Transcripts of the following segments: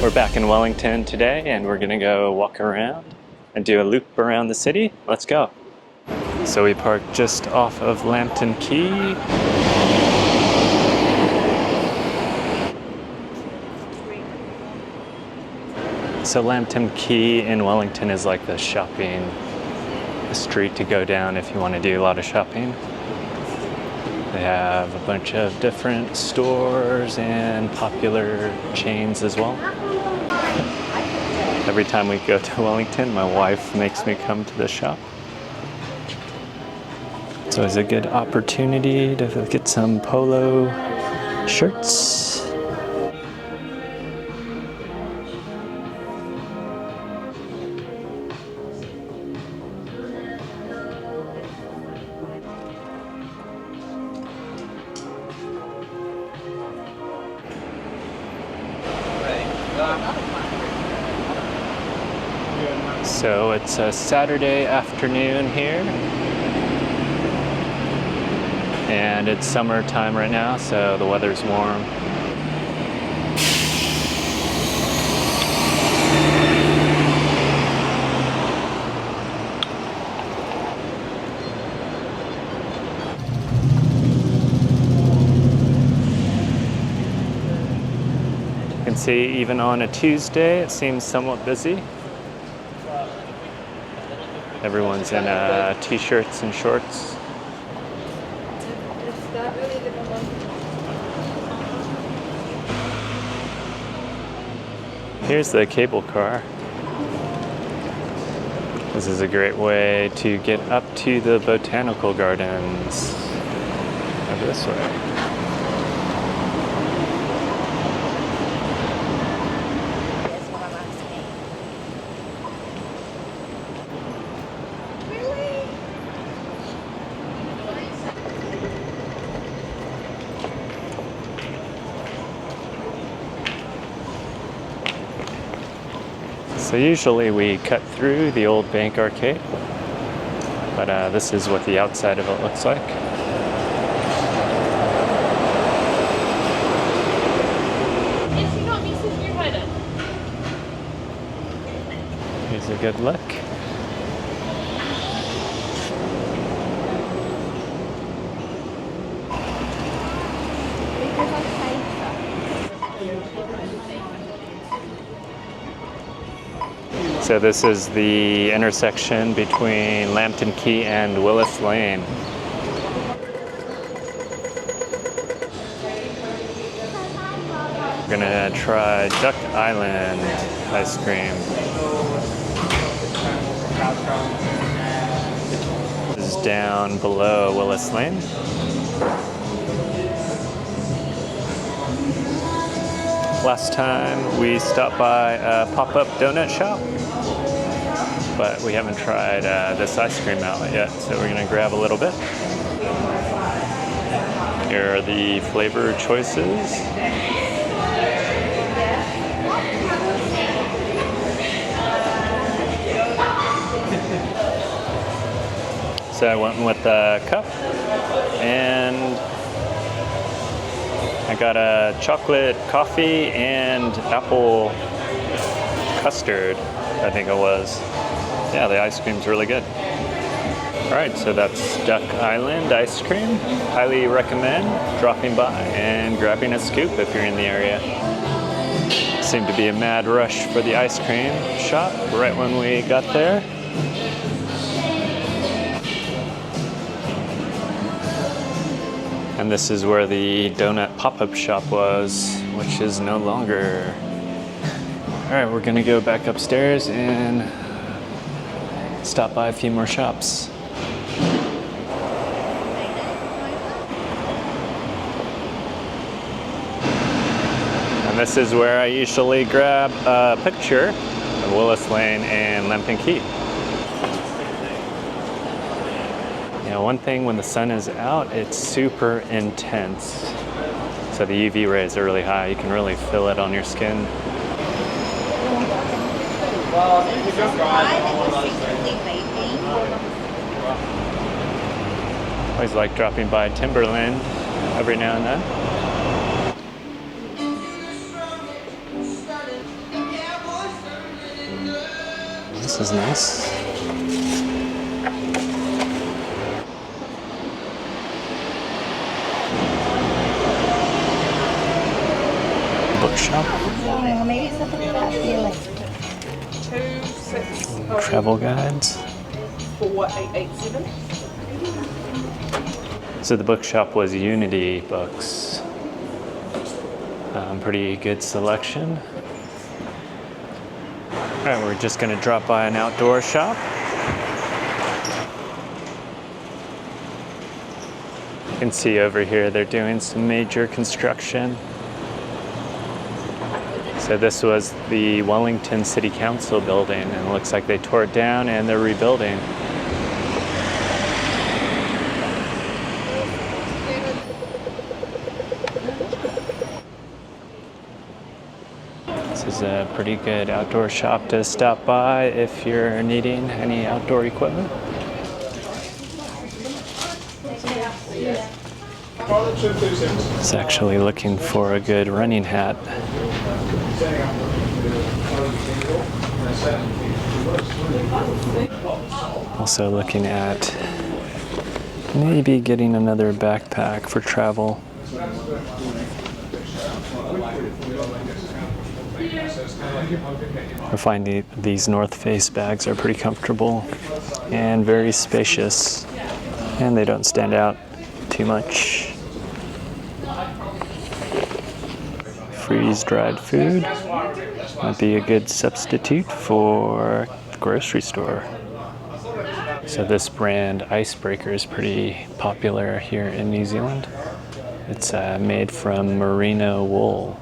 We're back in Wellington today, and we're gonna go walk around and do a loop around the city. Let's go. So we parked just off of Lambton Quay. So Lambton Quay in Wellington is like the shopping street to go down if you want to do a lot of shopping. They have a bunch of different stores and popular chains as well. Every time we go to Wellington, my wife makes me come to the shop. So it's a good opportunity to get some polo shirts. So it's a Saturday afternoon here, and it's summertime right now, so the weather's warm. You can see even on a Tuesday it seems somewhat busy. Everyone's in t-shirts and shorts. Here's the cable car. This is a great way to get up to the botanical gardens. Over this way. So usually we cut through the old bank arcade, but this is what the outside of it looks like. Here's a good look. So this is the intersection between Lambton Quay and Willis Lane. We're gonna try Duck Island ice cream. This is down below Willis Lane. Last time we stopped by a pop-up donut shop, but we haven't tried this ice cream outlet yet, so we're gonna grab a little bit. Here are the flavor choices. So I went with a cup, and I got a chocolate coffee and apple custard, I think it was. Yeah, the ice cream's really good. All right, so that's Duck Island ice cream. Highly recommend dropping by and grabbing a scoop if you're in the area. Seemed to be a mad rush for the ice cream shop right when we got there. And this is where the donut pop-up shop was, which is no longer. All right, we're gonna go back upstairs and stop by a few more shops. And this is where I usually grab a picture of Willis Lane and Lambton Quay. You know, one thing when the sun is out, it's super intense. So the UV rays are really high. You can really feel it on your skin. Always like dropping by Timberland every now and then. This is nice. Bookshop. Maybe it's something about feeling. Travel guides. 4887. So the bookshop was Unity Books. Pretty good selection. All right, we're just gonna drop by an outdoor shop. You can see over here they're doing some major construction. So this was the Wellington City Council building, and it looks like they tore it down and they're rebuilding. This is a pretty good outdoor shop to stop by if you're needing any outdoor equipment. It's actually looking for a good running hat. Also looking at maybe getting another backpack for travel. I find these North Face bags are pretty comfortable and very spacious, and they don't stand out too much. Freeze-dried food might be a good substitute for the grocery store. So this brand Icebreaker is pretty popular here in New Zealand. It's made from merino wool,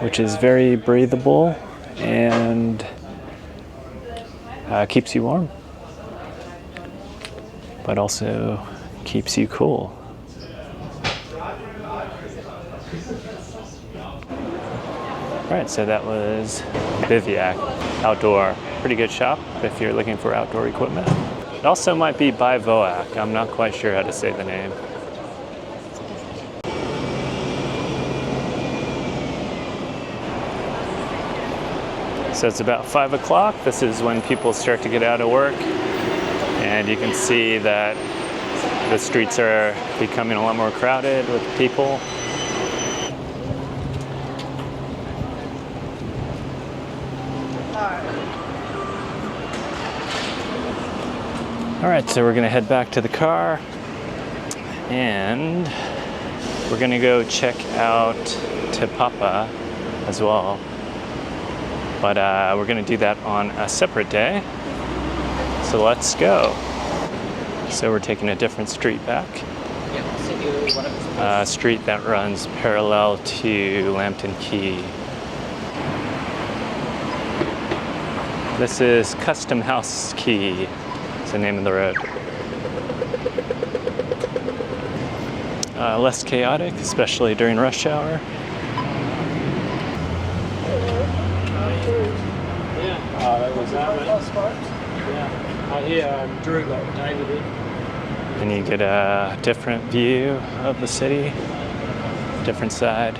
which is very breathable and keeps you warm, but also keeps you cool. Alright, so that was Bivouac, outdoor. Pretty good shop if you're looking for outdoor equipment. It also might be Bivouac. I'm not quite sure how to say the name. So it's about 5 o'clock. This is when people start to get out of work. And you can see that the streets are becoming a lot more crowded with people. All right, so we're gonna head back to the car and we're gonna go check out Te Papa as well. But we're gonna do that on a separate day. So let's go. So we're taking a different street back. A street that runs parallel to Lambton Quay. This is Custom House Quay. It's the name of the road. Less chaotic, especially during rush hour. And you get a different view of the city, different side.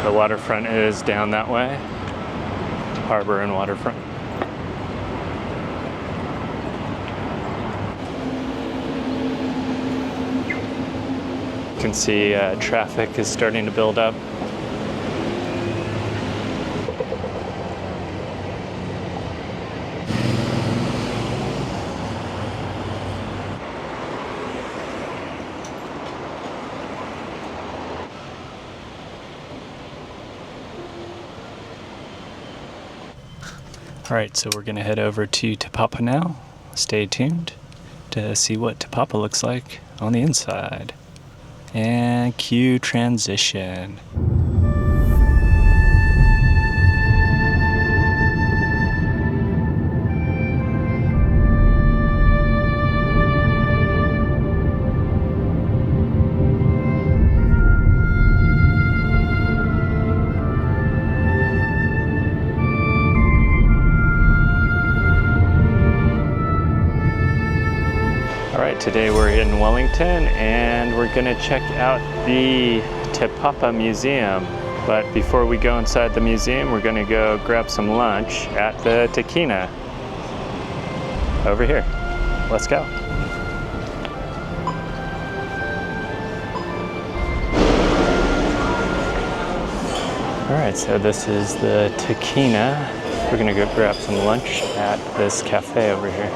The waterfront is down that way, harbor and waterfront. You can see traffic is starting to build up. All right, so we're gonna head over to Te Papa now. Stay tuned to see what Te Papa looks like on the inside. And cue transition. Today we're in Wellington and we're gonna check out the Te Papa Museum. But before we go inside the museum, we're going to go grab some lunch at the Takina over here. Let's go. All right, so this is the Takina. We're going to go grab some lunch at this cafe over here.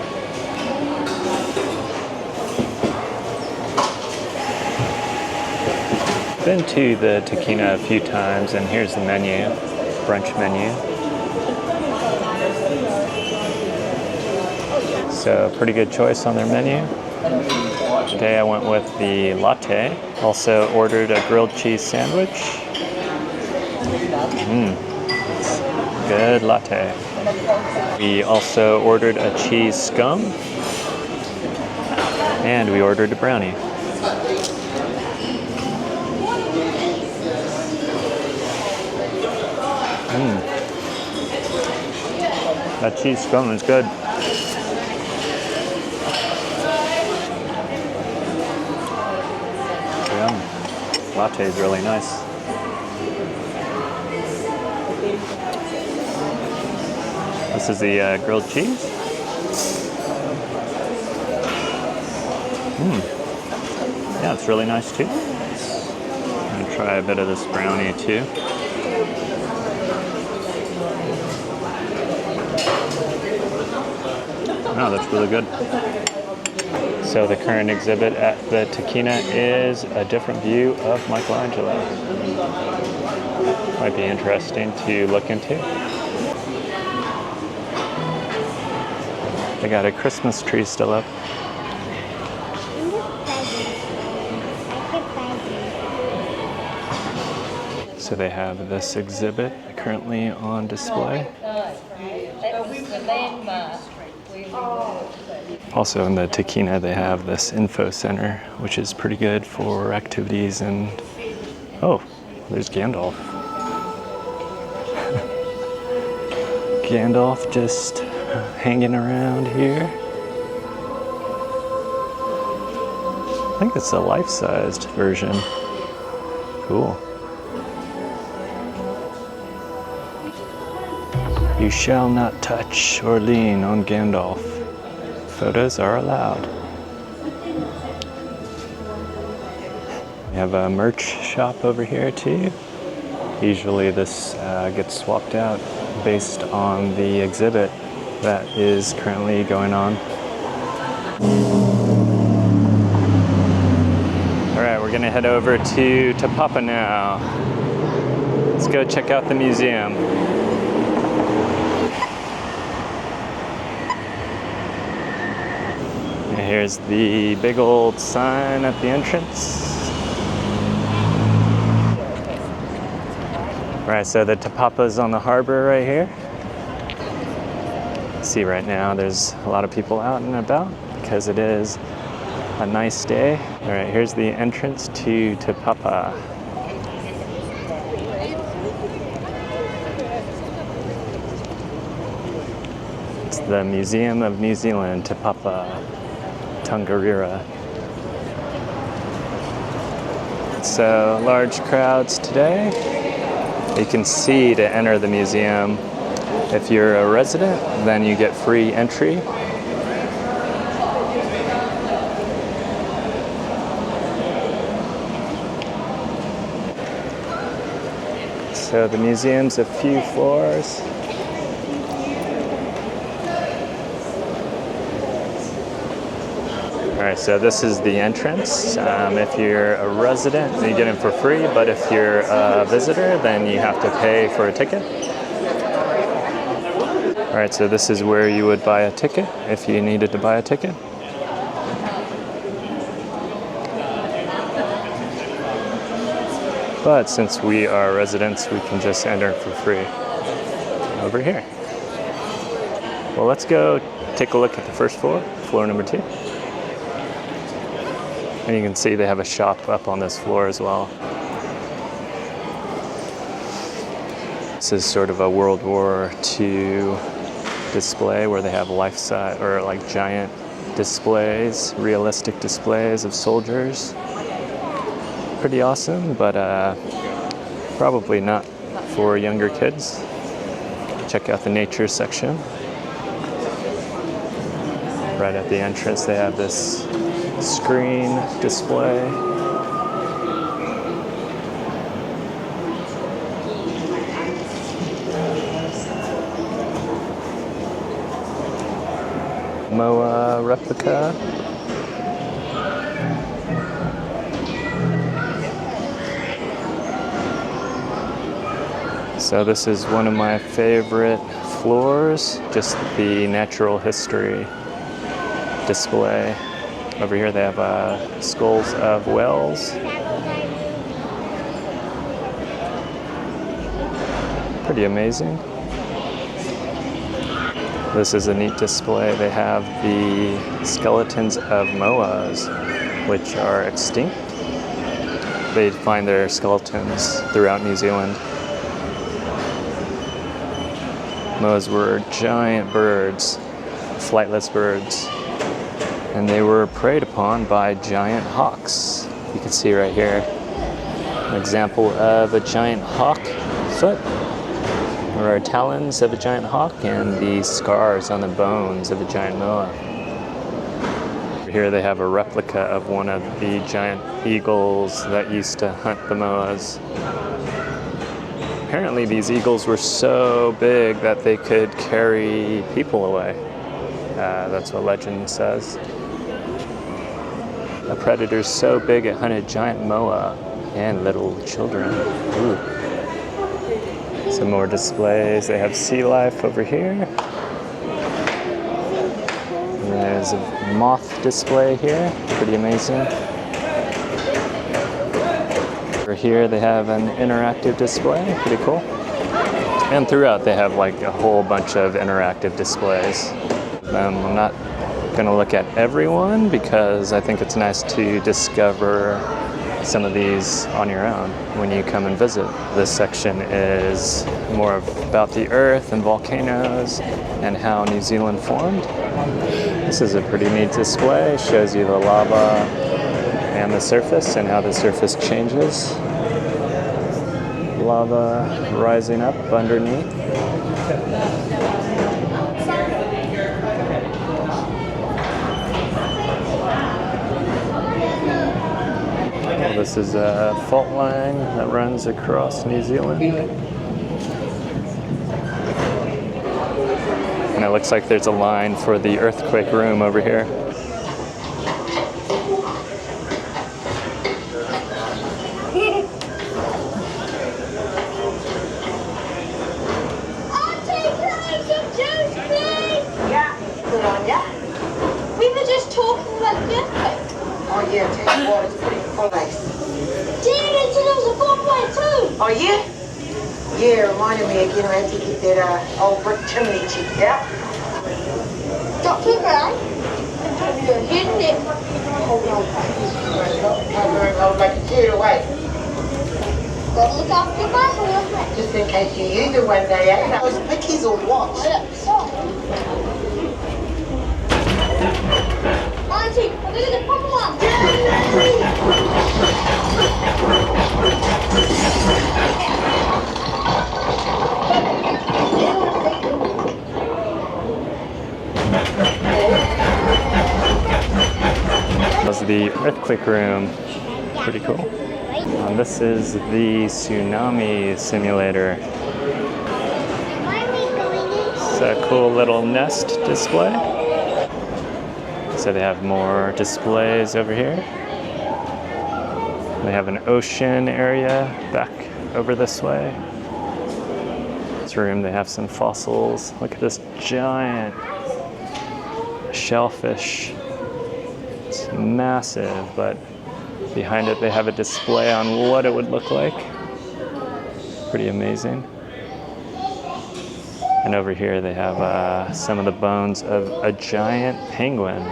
Been to the Takina a few times, and here's the menu, brunch menu. So pretty good choice on their menu. Today I went with the latte. Also ordered a grilled cheese sandwich. Good latte. We also ordered a cheese scone, and we ordered a brownie. That cheese scone is good. Yum. Latte is really nice. This is the grilled cheese. Yeah, it's really nice too. I'm gonna try a bit of this brownie too. Oh, that's really good. So the current exhibit at the Takina is a different view of Michelangelo. Might be interesting to look into. They got a Christmas tree still up. So they have this exhibit currently on display. Also in the Takina they have this info center, which is pretty good for activities and... Oh, there's Gandalf. Gandalf just hanging around here. I think it's a life-sized version. Cool. You shall not touch or lean on Gandalf. Photos are allowed. We have a merch shop over here too. Usually this gets swapped out based on the exhibit that is currently going on. All right, we're gonna head over to Tapapa now. Let's go check out the museum. And here's the big old sign at the entrance. All right, so the Tapapa's on the harbor right here. See right now there's a lot of people out and about because it is a nice day. All right, here's the entrance to Tapapa. It's the Museum of New Zealand, Tapapa, Tongariro. So large crowds today. You can see to enter the museum. If you're a resident, then you get free entry. So the museum's a few floors. All right, so this is the entrance. If you're a resident, you get in for free, but if you're a visitor, then you have to pay for a ticket. All right, so this is where you would buy a ticket if you needed to buy a ticket. But since we are residents, we can just enter for free over here. Well, let's go take a look at the first floor, floor number 2. And you can see they have a shop up on this floor as well. This is sort of a World War II display where they have life-size or like giant displays, realistic displays of soldiers. Pretty awesome, but Probably not for younger kids. Check out the nature section. Right at the entrance, they have this screen display. Moa replica. So this is one of my favorite floors, just the natural history display. Over here they have skulls of whales. Pretty amazing. This is a neat display. They have the skeletons of moas, which are extinct. They find their skeletons throughout New Zealand. Moas were giant birds, flightless birds, and they were preyed upon by giant hawks. You can see right here an example of a giant hawk foot, or talons of a giant hawk, and the scars on the bones of a giant moa. Here they have a replica of one of the giant eagles that used to hunt the moas. Apparently these eagles were so big that they could carry people away. That's what legend says. A predator so big it hunted giant moa and little children. Ooh. Some more displays. They have sea life over here. And there's a moth display here. Pretty amazing. Over here they have an interactive display, pretty cool. And throughout they have like a whole bunch of interactive displays. I'm not gonna look at everyone because I think it's nice to discover some of these on your own when you come and visit. This section is more about the earth and volcanoes and how New Zealand formed. This is a pretty neat display. It shows you the lava and the surface and how the surface changes. Lava rising up underneath. Well, this is a fault line that runs across New Zealand. And it looks like there's a line for the earthquake room over here. Oh yeah? Yeah, it reminded me again, I had to get that old brick chimney checked out. Dr. Brown, You're hitting it. Hold on. I'll make it tear away. gotta look after your Bible. Just in case you use it one day, eh? Those pickies or what? Auntie, I'm gonna get the proper one. This is the earthquake room. Pretty cool. And this is the tsunami simulator. It's a cool little nest display. So they have more displays over here. They have an ocean area back over this way. This room, they have some fossils. Look at this giant shellfish. It's massive, but behind it they have a display on what it would look like. Pretty amazing. And over here they have some of the bones of a giant penguin.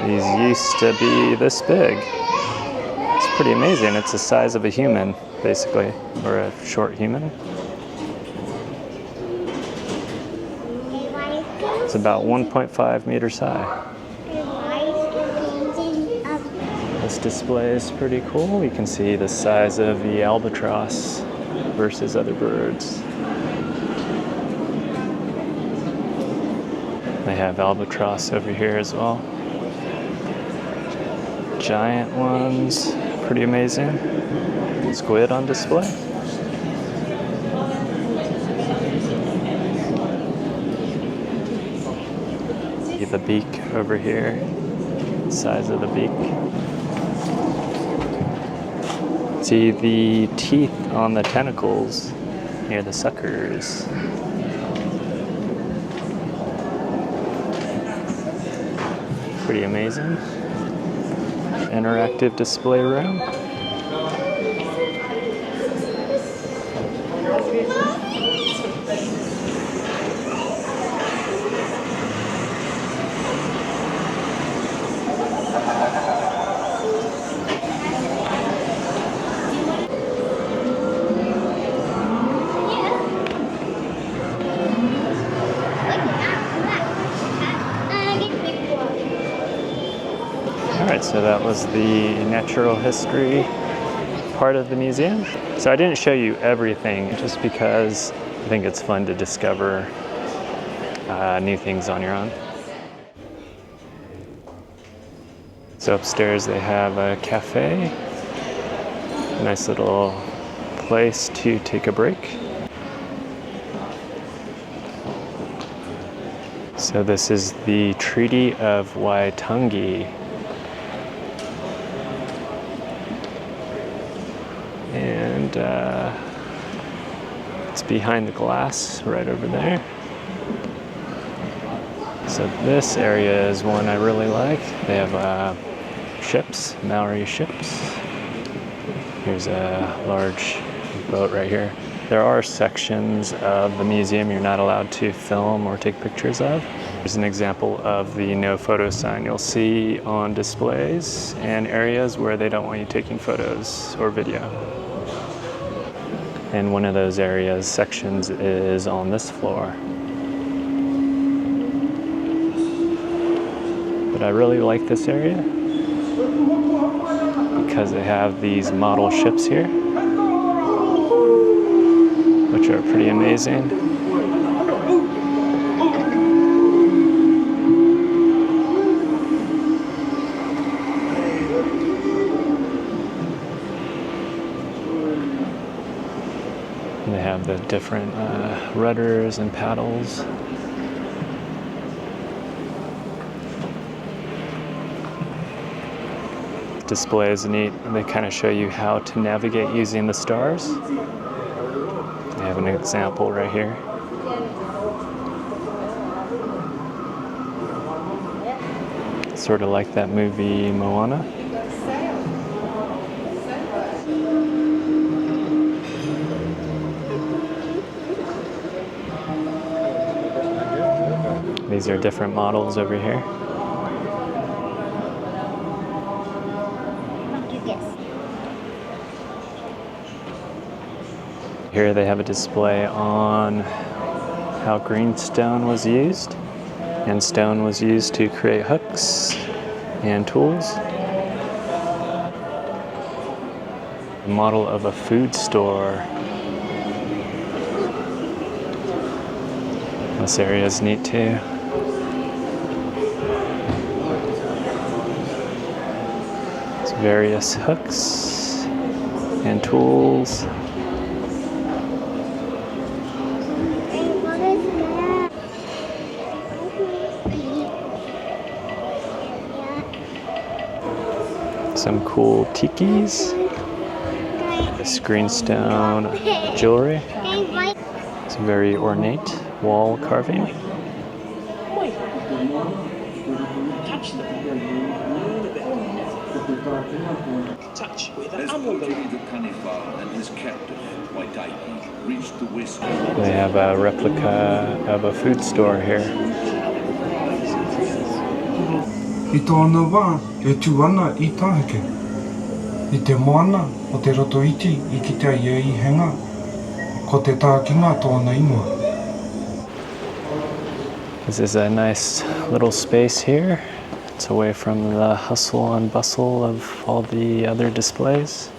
These used to be this big. It's pretty amazing. It's the size of a human, basically, or a short human. It's about 1.5 meters high. This display is pretty cool. You can see the size of the albatross versus other birds. They have albatross over here as well. Giant ones, pretty amazing. Squid on display. See the beak over here, size of the beak. See the teeth on the tentacles near the suckers. Pretty amazing. Interactive display room. Alright, so that was the natural history part of the museum. So I didn't show you everything just because I think it's fun to discover new things on your own. So upstairs they have a cafe, nice little place to take a break. So this is the Treaty of Waitangi. And it's behind the glass right over there. So this area is one I really like. They have ships, Maori ships. Here's a large boat right here. There are sections of the museum you're not allowed to film or take pictures of. Here's an example of the no photo sign you'll see on displays and areas where they don't want you taking photos or video. And one of those areas, sections, is on this floor. But I really like this area because they have these model ships here, which are pretty amazing. And they have the different rudders and paddles. Display is neat. They kind of show you how to navigate using the stars. They have an example right here. Sort of like that movie Moana. These are different models over here. Here they have a display on how greenstone was used, and stone was used to create hooks and tools. A model of a food store. This area is neat too. There's various hooks and tools. Some cool tikis, this greenstone jewelry. It's very ornate wall carving. They have a replica of a food store here. I tōna wā, e tū ana I tāheke. I te moana o te roto iti I ki te ia I henga, ko te tākinga tōna ingoa. This is a nice little space here It's away from the hustle and bustle of all the other displays.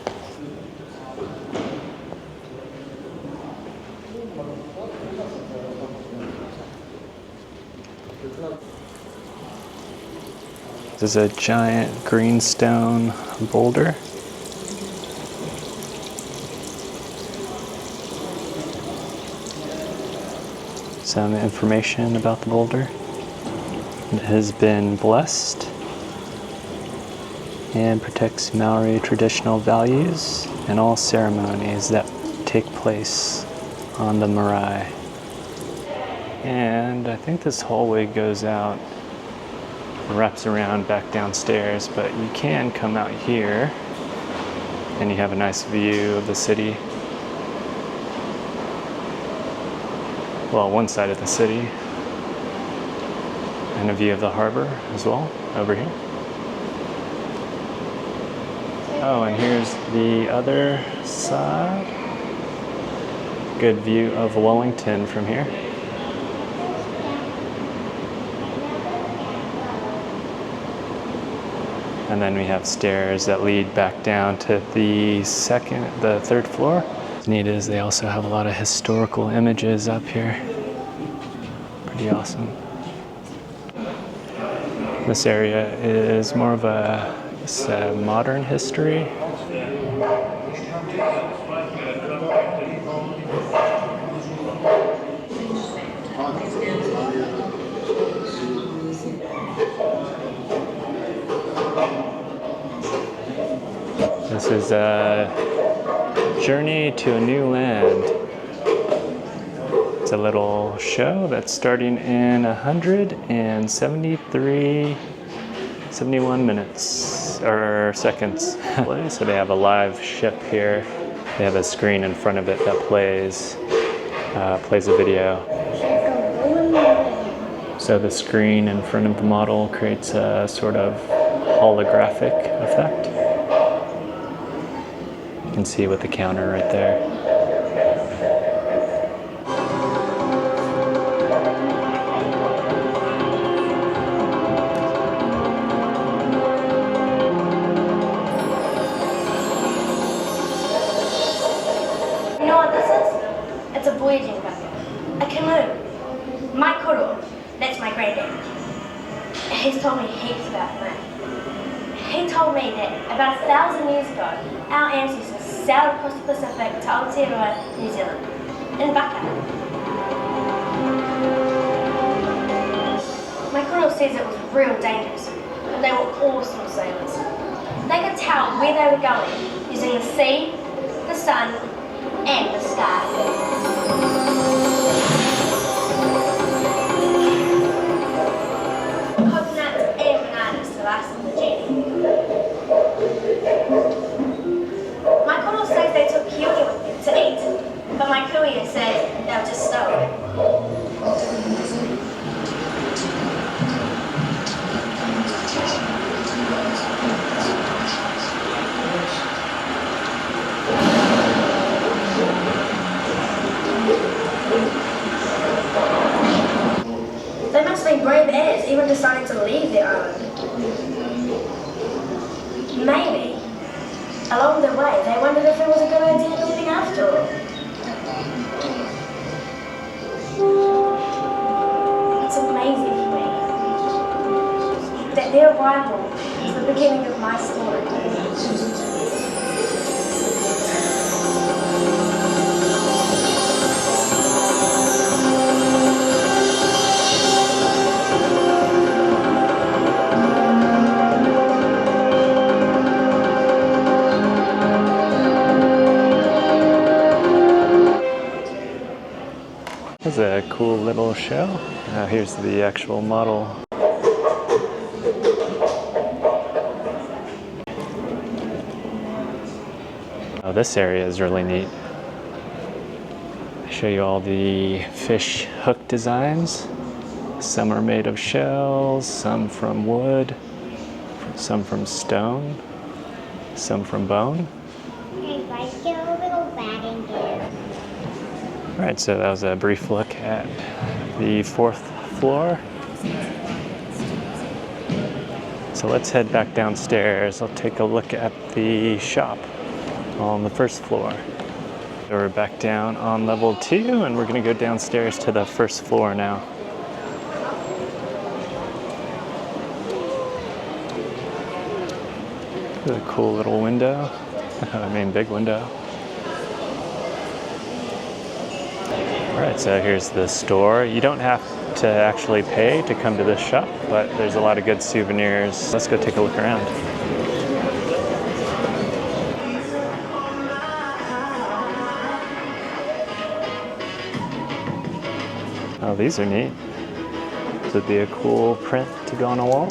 This is a giant greenstone boulder. Some information about the boulder. It has been blessed and protects Maori traditional values and all ceremonies that take place on the marae. And I think this hallway goes out, wraps around back downstairs, but you can come out here and you have a nice view of the city. Well, one side of the city, and a view of the harbor as well over here. Oh, and here's the other side. Good view of Wellington from here. And then we have stairs that lead back down to the third floor. What's neat is they also have a lot of historical images up here. Pretty awesome. This area is more of a modern history. This is a journey to a new land. It's a little show that's starting in 71 minutes or seconds. So they have a live ship here. They have a screen in front of it that plays a video. So the screen in front of the model creates a sort of holographic effect. You can see with the counter right there. You know what this is? It's a voyaging vessel. A canoe. My koro, that's my granddad. He's told me heaps about it. He told me that about 1,000 years ago, our ancestors sailed across the Pacific to Aotearoa, New Zealand, in Baka. My koro says it was real dangerous, but they were awesome sailors. They could tell where they were going using the sea, the sun, and the sky. Coconuts and bananas to last them the journey. My koro says they took kiwi with them to eat, but my kuya says they were just stolen. They must be brave as, even deciding to leave their island. Maybe, along the way, they wondered if it was a good idea leaving after all. It's amazing for me that their arrival is the beginning of my story. That's a cool little show. Here's the actual model. Oh, this area is really neat. I show you all the fish hook designs. Some are made of shells, some from wood, some from stone, some from bone. Hey, guys, get a little bag in here. All right, so that was a brief look at the 4th floor. So let's head back downstairs. I'll take a look at the shop on the first floor. So we're back down on level 2 and we're gonna go downstairs to the first floor now. This is a cool little window. I mean, big window. All right, so here's the store. You don't have to actually pay to come to this shop, but there's a lot of good souvenirs. Let's go take a look around. Oh, these are neat. This would be a cool print to go on a wall.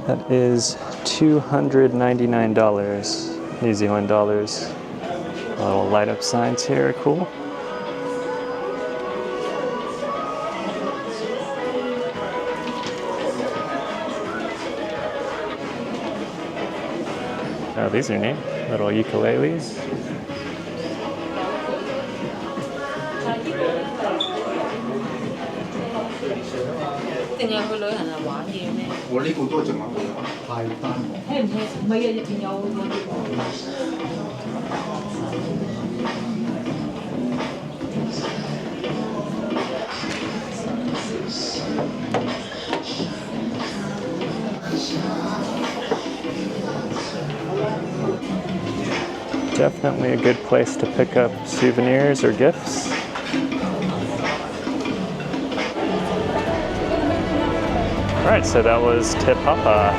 That is $299 New Zealand dollars. Little light up signs here are cool. Oh, these are neat. Little ukuleles. Definitely a good place to pick up souvenirs or gifts. All right, so that was Te Papa.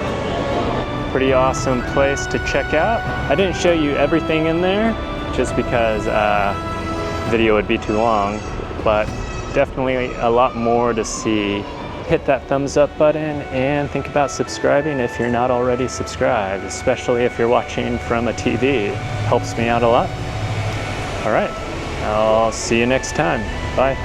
Pretty awesome place to check out. I didn't show you everything in there just because video would be too long, but definitely a lot more to see. Hit that thumbs up button and think about subscribing if you're not already subscribed, especially if you're watching from a TV. Helps me out a lot. All right, I'll see you next time. Bye.